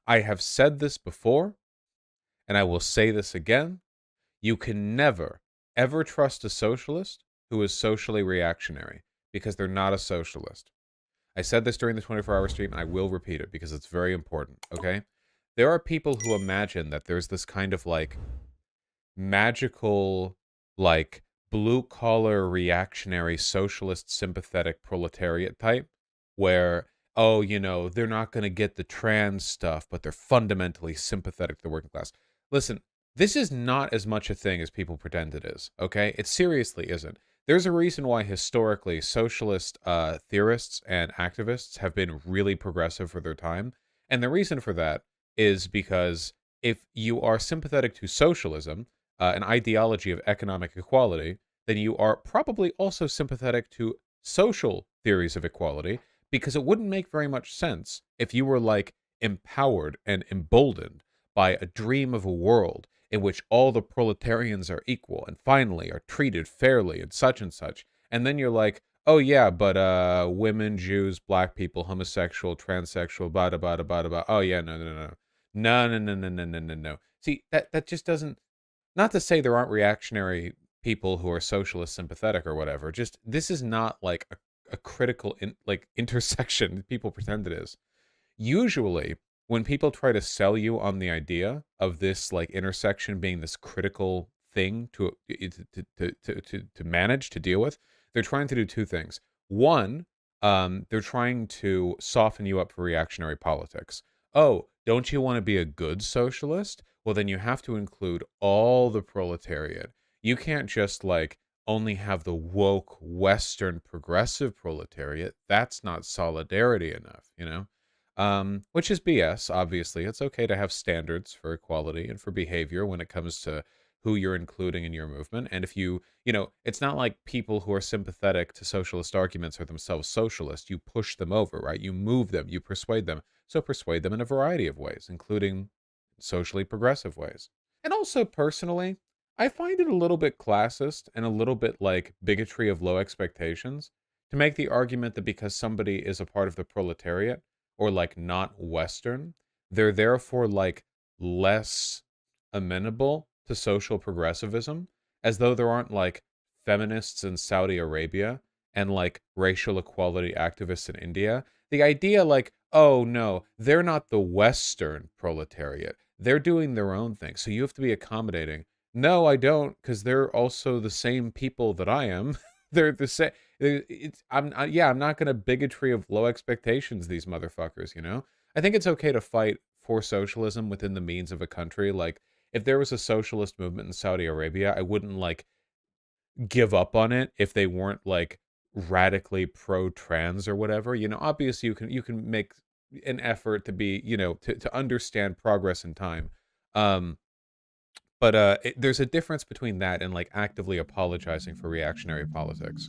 I have said this before, and I will say this again. You can never, ever trust a socialist who is socially reactionary, because they're not a socialist. I said this during the 24-hour stream, and I will repeat it because it's very important, okay? There are people who imagine that there's this kind of, like, magical, like, blue-collar, reactionary, socialist, sympathetic proletariat type, where, oh, you know, they're not going to get the trans stuff, but they're fundamentally sympathetic to the working class. Listen, this is not as much a thing as people pretend it is, okay? It seriously isn't. There's a reason why historically socialist theorists and activists have been really progressive for their time. And the reason for that is because if you are sympathetic to socialism, an ideology of economic equality, then you are probably also sympathetic to social theories of equality, because it wouldn't make very much sense if you were, like, empowered and emboldened by a dream of a world in which all the proletarians are equal and finally are treated fairly and such. And then you're like, oh yeah, but women, Jews, black people, homosexual, transsexual, blah blah blah blah blah. Oh yeah, no no no no no no no no no no no. See, that just doesn't. Not to say there aren't reactionary people who are socialist sympathetic or whatever. Just this is not like a critical intersection people pretend it is. Usually, when people try to sell you on the idea of this, like, intersection being this critical thing to manage, to deal with, they're trying to do two things. One, they're trying to soften you up for reactionary politics. Oh, don't you want to be a good socialist? Well, then you have to include all the proletariat. You can't just, like, only have the woke Western progressive proletariat. That's not solidarity enough, you know? Which is BS, obviously. It's okay to have standards for equality and for behavior when it comes to who you're including in your movement. And if it's not like people who are sympathetic to socialist arguments are themselves socialist. You push them over, right? You move them, you persuade them. So persuade them in a variety of ways, including socially progressive ways. And also, personally, I find it a little bit classist and a little bit like bigotry of low expectations to make the argument that because somebody is a part of the proletariat or, like, not Western, they're therefore, like, less amenable to social progressivism, as though there aren't, like, feminists in Saudi Arabia and, like, racial equality activists in India. The idea, like, oh no, they're not the Western proletariat. They're doing their own thing. So you have to be accommodating. No, I don't, because they're also the same people that I am. They're the same. I'm not going to bigotry of low expectations these motherfuckers, you know? I think it's okay to fight for socialism within the means of a country. Like, if there was a socialist movement in Saudi Arabia, I wouldn't, like, give up on it if they weren't, like, radically pro-trans or whatever. You know, obviously you can make an effort to be, to understand progress in time. Um, but there's a difference between that and, like, actively apologizing for reactionary politics.